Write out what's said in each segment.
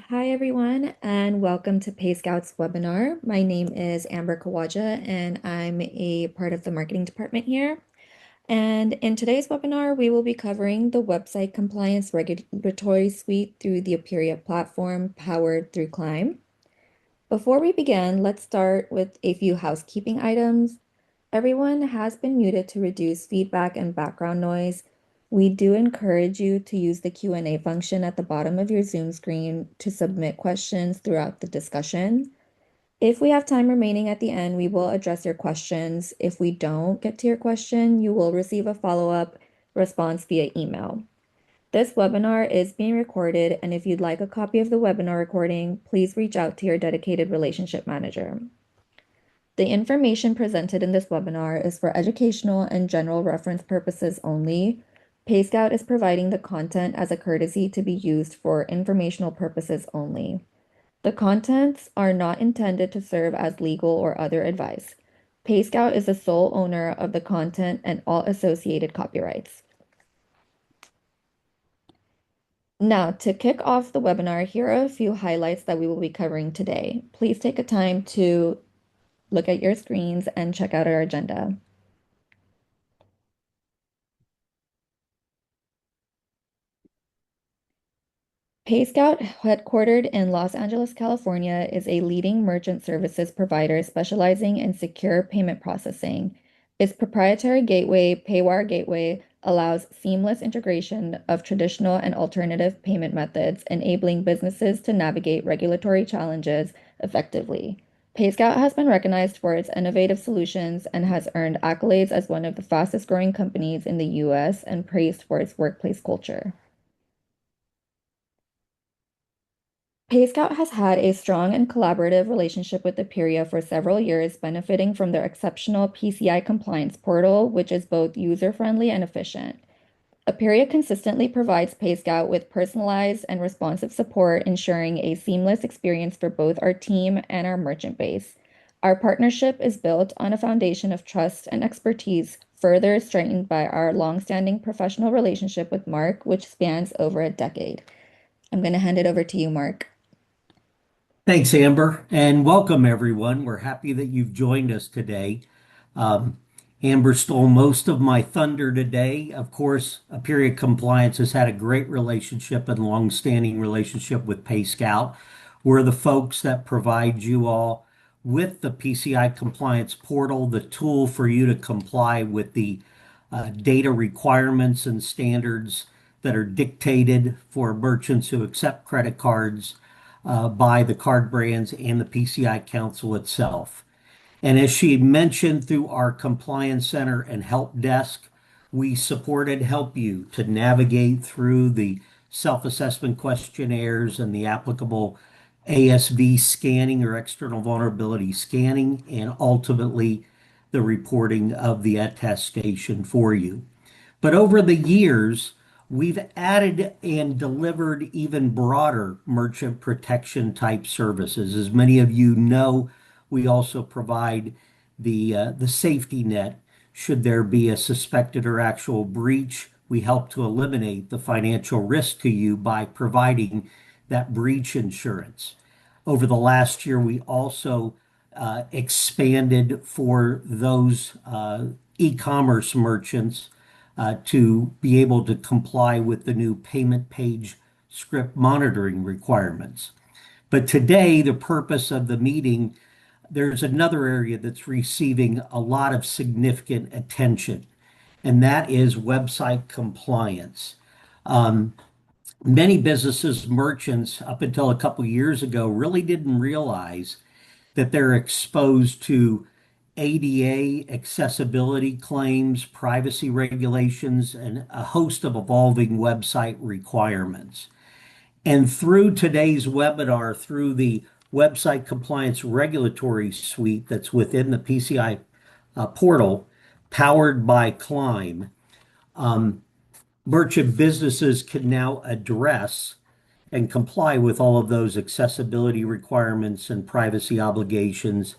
Hi, everyone, and welcome to Payscout's webinar. My name is Amber Kawaja, and I'm a part of the marketing department here. And in today's webinar, we will be covering the website compliance regulatory suite through the Aperia platform powered through Clym. Before we begin, let's start with a few housekeeping items. Everyone has been muted to reduce feedback and background noise. We do encourage you to use the Q&A function at the bottom of your Zoom screen to submit questions throughout the discussion. If we have time remaining at the end, we will address your questions. If we don't get to your question, you will receive a follow-up response via email. This webinar is being recorded, and if you'd like a copy of the webinar recording, please reach out to your dedicated relationship manager. The information presented in this webinar is for educational and general reference purposes only. Payscout is providing the content as a courtesy to be used for informational purposes only. The contents are not intended to serve as legal or other advice. Payscout is the sole owner of the content and all associated copyrights. Now, to kick off the webinar, here are a few highlights that we will be covering today. Please take a time to look at your screens and check out our agenda. Payscout, headquartered in Los Angeles, California, is a leading merchant services provider specializing in secure payment processing. Its proprietary gateway, Paywire Gateway, allows seamless integration of traditional and alternative payment methods, enabling businesses to navigate regulatory challenges effectively. Payscout has been recognized for its innovative solutions and has earned accolades as one of the fastest growing companies in the US and praised for its workplace culture. Payscout has had a strong and collaborative relationship with Aperia for several years, benefiting from their exceptional PCI compliance portal, which is both user-friendly and efficient. Aperia consistently provides Payscout with personalized and responsive support, ensuring a seamless experience for both our team and our merchant base. Our partnership is built on a foundation of trust and expertise, further strengthened by our longstanding professional relationship with Mark, which spans over a decade. I'm going to hand it over to you, Mark. Thanks, Amber, and welcome everyone. We're happy that you've joined us today. Um, Amber stole most of my thunder today. Of course, Aperia Compliance has had a great relationship and long-standing relationship with Payscout. We're the folks that provide you all with the PCI compliance portal, the tool for you to comply with the data requirements and standards that are dictated for merchants who accept credit cards by the card brands and the PCI Council itself. And as she mentioned through our Compliance Center and Help Desk, we support and help you to navigate through the self-assessment questionnaires and the applicable ASV scanning or external vulnerability scanning, and ultimately the reporting of the attestation for you. But over the years, we've added and delivered even broader merchant protection type services. As many of you know, we also provide the safety net should there be a suspected or actual breach. We help to eliminate the financial risk to you by providing that breach insurance. Over the last year, we also expanded for those e-commerce merchants to be able to comply with the new payment page script monitoring requirements. But today, the purpose of the meeting, there's another area that's receiving a lot of significant attention, and that is website compliance. Um, Many businesses, merchants, up until a couple years ago, really didn't realize that they're exposed to ADA accessibility claims, privacy regulations, and a host of evolving website requirements. And through today's webinar, through the website compliance regulatory suite that's within the PCI portal, powered by Clym, merchant businesses can now address and comply with all of those accessibility requirements and privacy obligations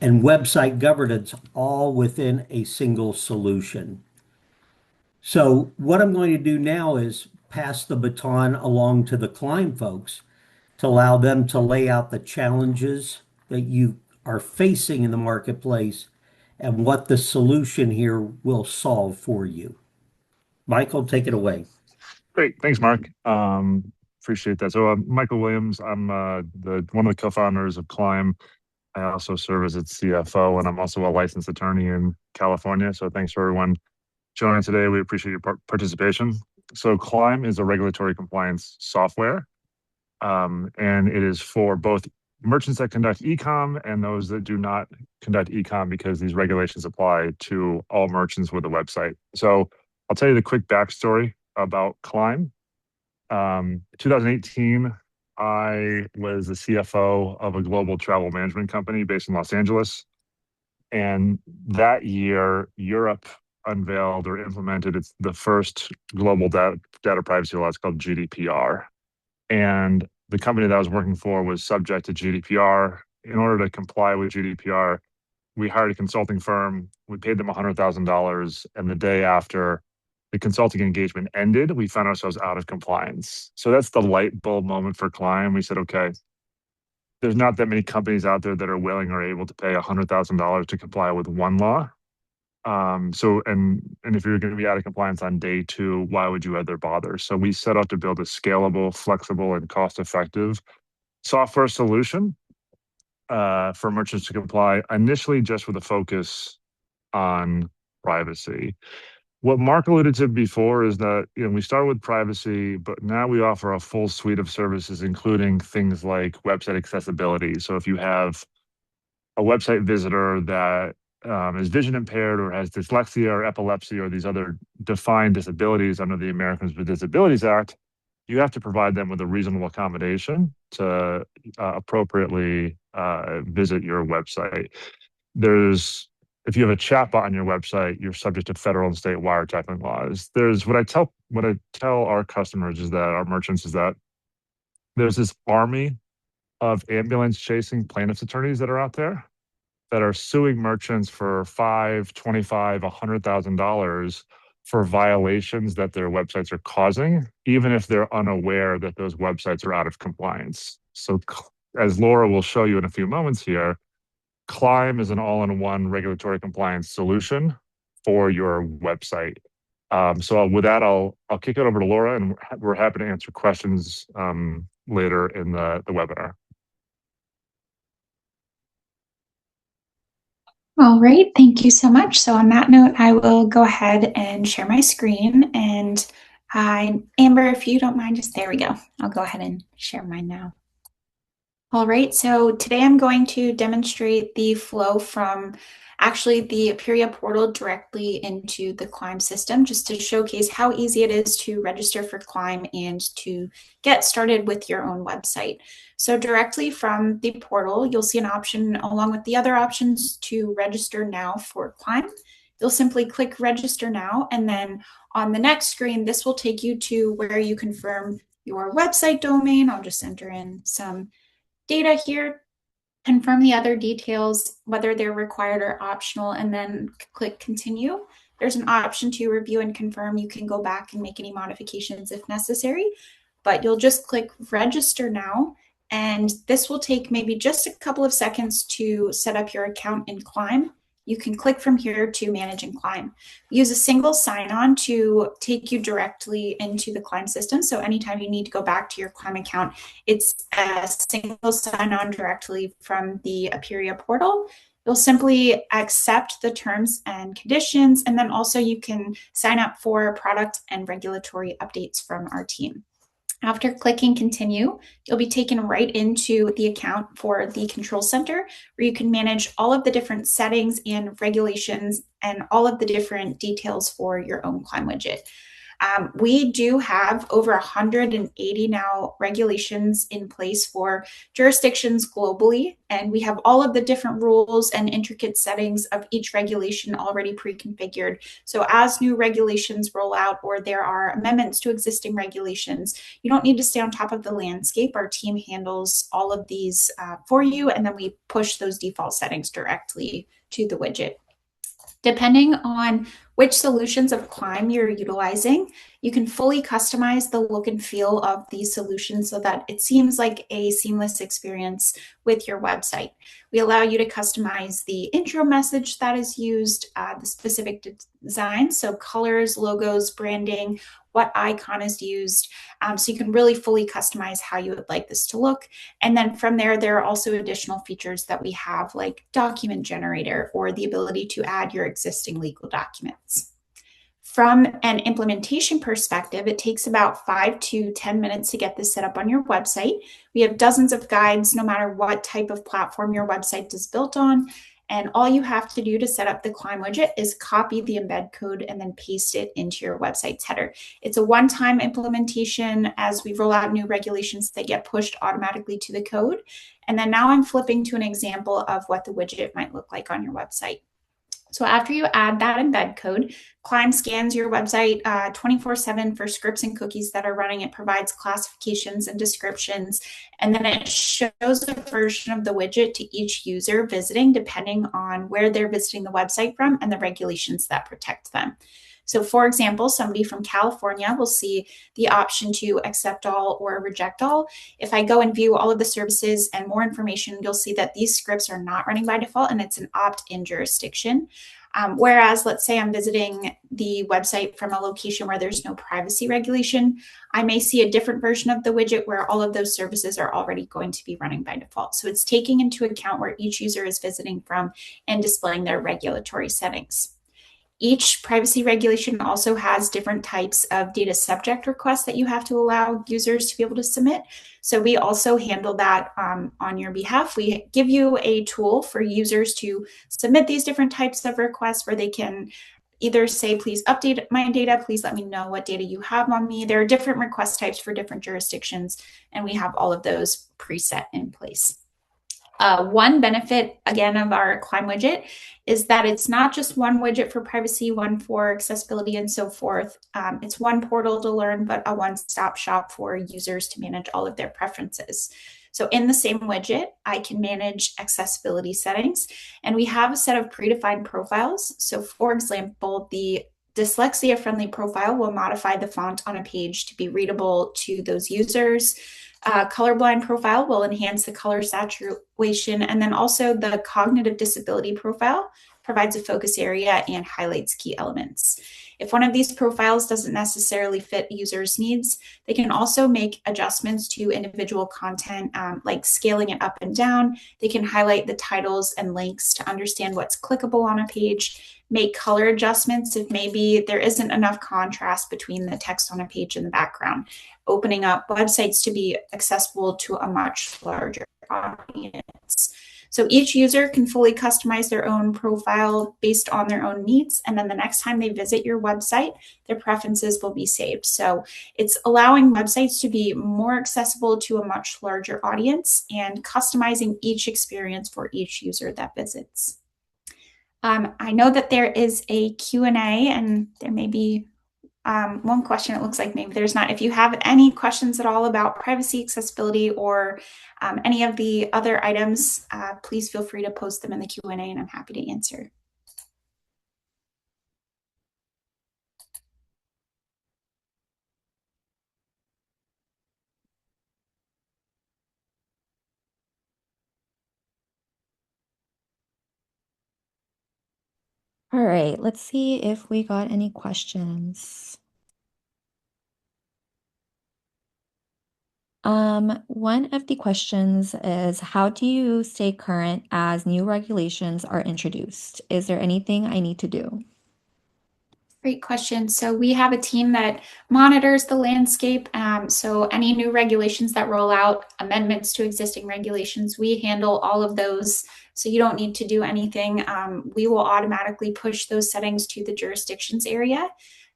and website governance all within a single solution. So what I'm going to do now is pass the baton along to the Clym folks to allow them to lay out the challenges that you are facing in the marketplace and what the solution here will solve for you. Michael, take it away. Great. Thanks, Mark. Appreciate that. So, Michael Williams, I'm the one of the co-founders of Clym. I also serve as its CFO, and I'm also a licensed attorney in California. So, thanks for everyone joining today. We appreciate your participation. So, Clym is a regulatory compliance software, and it is for both merchants that conduct e-com and those that do not conduct e-com, because these regulations apply to all merchants with a website. So, I'll tell you the quick backstory about Clym. 2018, I was the CFO of a global travel management company based in Los Angeles. And that year, Europe unveiled or implemented the first global data privacy law. It's called GDPR. And the company that I was working for was subject to GDPR. In order to comply with GDPR, we hired a consulting firm. We paid them $100,000. And the day after the consulting engagement ended, we found ourselves out of compliance. So that's the light bulb moment for Clym. We said, okay, there's not that many companies out there that are willing or able to pay $100,000 to comply with one law. And if you're going to be out of compliance on day two, why would you ever bother? So we set out to build a scalable, flexible, and cost-effective software solution for merchants to comply, initially just with a focus on privacy. What Mark alluded to before is that we started with privacy, but now we offer a full suite of services, including things like website accessibility. So if you have a website visitor that is vision impaired or has dyslexia or epilepsy or these other defined disabilities under the Americans with Disabilities Act, you have to provide them with a reasonable accommodation to appropriately visit your website. If you have a chatbot on your website, you're subject to federal and state wiretapping laws. What I tell our customers is that our merchants is that there's this army of ambulance chasing plaintiffs attorneys that are out there that are suing merchants for $5, $25, $100,000 for violations that their websites are causing, even if they're unaware that those websites are out of compliance. So, as Laura will show you in a few moments here, Clym is an all-in-one regulatory compliance solution for your website. So with that, I'll kick it over to Laura, and we're happy to answer questions later in the webinar. All right, thank you so much. So on that note, I will go ahead and share my screen. And Amber, if you don't mind, there we go. I'll go ahead and share mine now. All right, so today I'm going to demonstrate the flow from actually the Aperia portal directly into the Clym system, just to showcase how easy it is to register for Clym and to get started with your own website. So directly from the portal, you'll see an option along with the other options to register now for Clym. You'll simply click register now, and then on the next screen, this will take you to where you confirm your website domain. I'll just enter in some data here, confirm the other details, whether they're required or optional, and then click continue. There's an option to review and confirm. You can go back and make any modifications if necessary, but you'll just click register now. And this will take maybe just a couple of seconds to set up your account in Clym. You can click from here to manage in Clym. Use a single sign-on to take you directly into the Clym system. So anytime you need to go back to your Clym account, it's a single sign-on directly from the Aperia portal. You'll simply accept the terms and conditions, and then also you can sign up for product and regulatory updates from our team. After clicking continue, you'll be taken right into the account for the control center, where you can manage all of the different settings and regulations and all of the different details for your own Clym widget. We do have over 180 now regulations in place for jurisdictions globally, and we have all of the different rules and intricate settings of each regulation already pre-configured. So as new regulations roll out or there are amendments to existing regulations, you don't need to stay on top of the landscape. Our team handles all of these for you, and then we push those default settings directly to the widget. Depending on which solutions of Clym you're utilizing. You can fully customize the look and feel of these solutions so that it seems like a seamless experience with your website. We allow you to customize the intro message that is used, the specific design, so colors, logos, branding, what icon is used. So you can really fully customize how you would like this to look. And then from there, there are also additional features that we have, like document generator or the ability to add your existing legal documents. From an implementation perspective, it takes about 5 to 10 minutes to get this set up on your website. We have dozens of guides, no matter what type of platform your website is built on. And all you have to do to set up the Clym widget is copy the embed code and then paste it into your website's header. It's a one-time implementation. As we roll out new regulations, they get pushed automatically to the code. And then now I'm flipping to an example of what the widget might look like on your website. So after you add that embed code, Clym scans your website 24/7 for scripts and cookies that are running. It provides classifications and descriptions, and then it shows a version of the widget to each user visiting, depending on where they're visiting the website from and the regulations that protect them. So for example, somebody from California will see the option to accept all or reject all. If I go and view all of the services and more information, you'll see that these scripts are not running by default and it's an opt-in jurisdiction. Whereas, let's say I'm visiting the website from a location where there's no privacy regulation, I may see a different version of the widget where all of those services are already going to be running by default. So it's taking into account where each user is visiting from and displaying their regulatory settings. Each privacy regulation also has different types of data subject requests that you have to allow users to be able to submit. So we also handle that on your behalf. We give you a tool for users to submit these different types of requests where they can either say, please update my data, please let me know what data you have on me. There are different request types for different jurisdictions, and we have all of those preset in place. One benefit, again, of our Clym widget is that it's not just one widget for privacy, one for accessibility, and so forth. It's one portal to learn, but a one-stop shop for users to manage all of their preferences. So in the same widget, I can manage accessibility settings, and we have a set of predefined profiles. So for example, the dyslexia-friendly profile will modify the font on a page to be readable to those users. Colorblind profile will enhance the color saturation, and then also the cognitive disability profile provides a focus area and highlights key elements. If one of these profiles doesn't necessarily fit users' needs, they can also make adjustments to individual content, like scaling it up and down. They can highlight the titles and links to understand what's clickable on a page, make color adjustments if maybe there isn't enough contrast between the text on a page and the background, opening up websites to be accessible to a much larger audience. So each user can fully customize their own profile based on their own needs. And then the next time they visit your website, their preferences will be saved. So it's allowing websites to be more accessible to a much larger audience and customizing each experience for each user that visits. I know that there is a Q&A, and there may be one question. It looks like maybe there's not. If you have any questions at all about privacy, accessibility, or any of the other items, please feel free to post them in the Q&A, and I'm happy to answer. All right, let's see if we got any questions. One of the questions is, how do you stay current as new regulations are introduced? Is there anything I need to do? Great question. So we have a team that monitors the landscape. So any new regulations that roll out, amendments to existing regulations, we handle all of those. So you don't need to do anything. We will automatically push those settings to the jurisdictions area.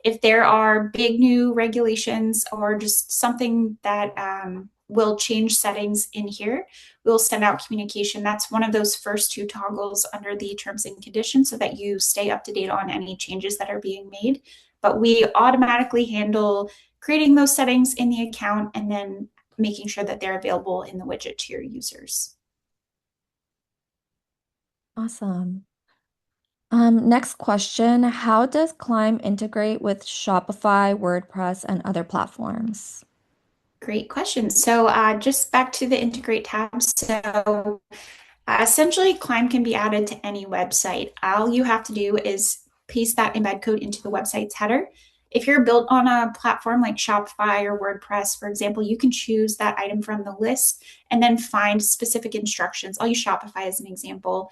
If there are big new regulations or just something that will change settings in here, we'll send out communication. That's one of those first two toggles under the terms and conditions so that you stay up to date on any changes that are being made. But we automatically handle creating those settings in the account and then making sure that they're available in the widget to your users. Awesome. Next question. How does Clym integrate with Shopify, WordPress, and other platforms? Great question. So just back to the integrate tab. So essentially, Clym can be added to any website. All you have to do is paste that embed code into the website's header. If you're built on a platform like Shopify or WordPress, for example, you can choose that item from the list and then find specific instructions. I'll use Shopify as an example,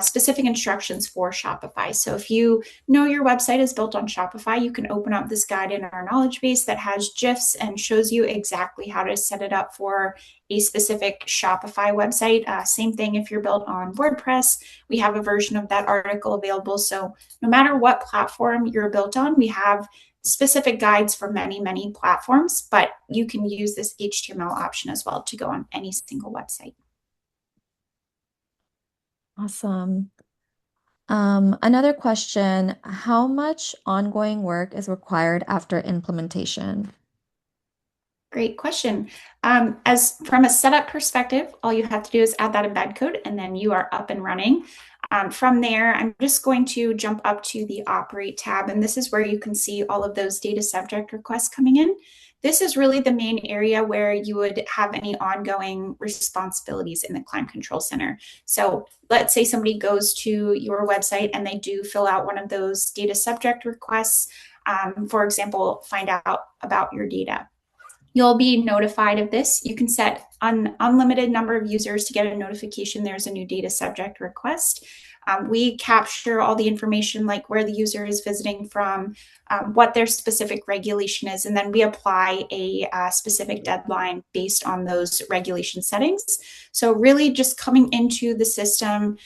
specific instructions for Shopify. So if you know your website is built on Shopify, you can open up this guide in our knowledge base that has GIFs and shows you exactly how to set it up for a specific Shopify website. Same thing if you're built on WordPress, we have a version of that article available. So no matter what platform you're built on, we have specific guides for many, many platforms, but you can use this HTML option as well to go on any single website. Awesome. Another question, how much ongoing work is required after implementation? Great question. As from a setup perspective, all you have to do is add that embed code and then you are up and running. From there, I'm just going to jump up to the Operate tab, and this is where you can see all of those data subject requests coming in. This is really the main area where you would have any ongoing responsibilities in the Clym Control Center. So let's say somebody goes to your website and they do fill out one of those data subject requests. For example, find out about your data. You'll be notified of this. You can set an unlimited number of users to get a notification there's a new data subject request. We capture all the information like where the user is visiting from, what their specific regulation is, and then we apply a specific deadline based on those regulation settings. So really just coming into the system,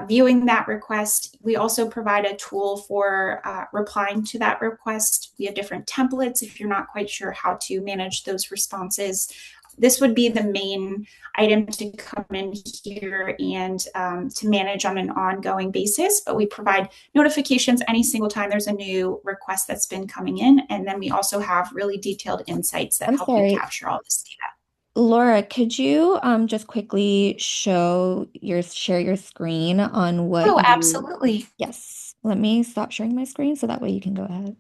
viewing that request. We also provide a tool for replying to that request. We have different templates if you're not quite sure how to manage those responses. This would be the main item to come in here and to manage on an ongoing basis, but we provide notifications any single time there's a new request that's been coming in. And then we also have really detailed insights that I'm help you sorry, capture all this data. Laura, could you just quickly share your screen on what Oh, you, absolutely. yes, let me stop sharing my screen so that way you can go ahead.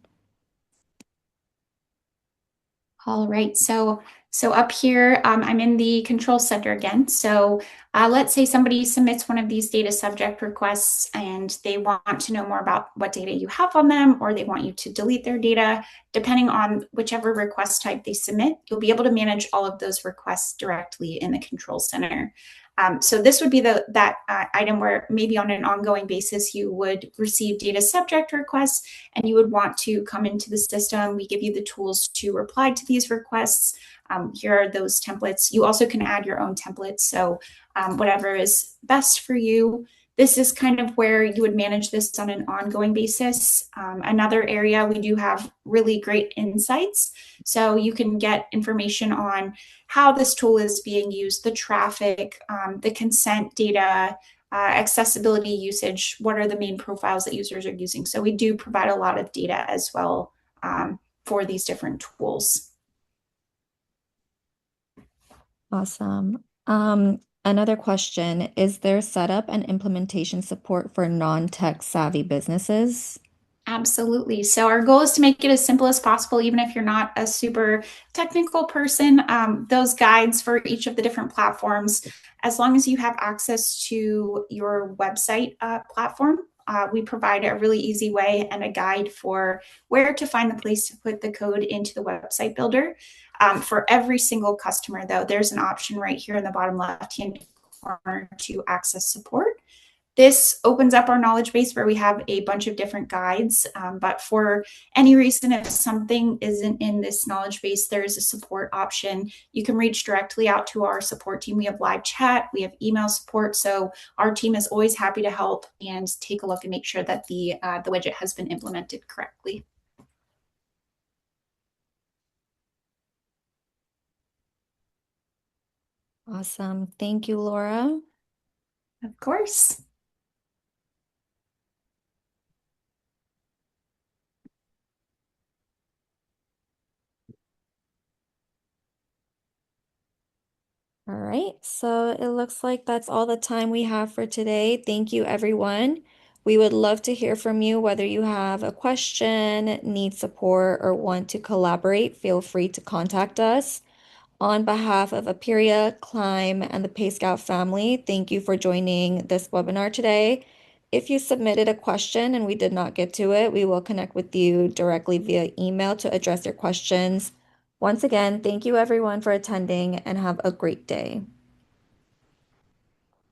All right, so up here, I'm in the control center again. So let's say somebody submits one of these data subject requests and they want to know more about what data you have on them, or they want you to delete their data. Depending on whichever request type they submit, you'll be able to manage all of those requests directly in the control center. So this would be that item where maybe on an ongoing basis you would receive data subject requests and you would want to come into the system. We give you the tools to reply to these requests. Here are those templates. You also can add your own templates. So whatever is best for you. This is kind of where you would manage this on an ongoing basis. Another area, we do have really great insights. So you can get information on how this tool is being used, the traffic, the consent data, accessibility usage, what are the main profiles that users are using. So we do provide a lot of data as well for these different tools. Awesome. Another question, is there setup and implementation support for non-tech savvy businesses? Absolutely. So our goal is to make it as simple as possible, even if you're not a super technical person. Those guides for each of the different platforms, as long as you have access to your website platform, we provide a really easy way and a guide for where to find the place to put the code into the website builder. For every single customer, though, there's an option right here in the bottom left-hand corner to access support. This opens up our knowledge base where we have a bunch of different guides, but for any reason, if something isn't in this knowledge base, there is a support option. You can reach directly out to our support team. We have live chat, we have email support, so our team is always happy to help and take a look and make sure that the widget has been implemented correctly. Awesome. Thank you, Laura. Of course. All right, so it looks like that's all the time we have for today. Thank you, everyone. We would love to hear from you, whether you have a question, need support, or want to collaborate, feel free to contact us. On behalf of Aperia, Clym, and the Payscout family, thank you for joining this webinar today. If you submitted a question and we did not get to it, we will connect with you directly via email to address your questions. Once again, thank you everyone for attending and have a great day.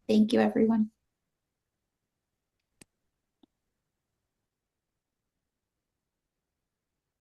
Thank you, everyone.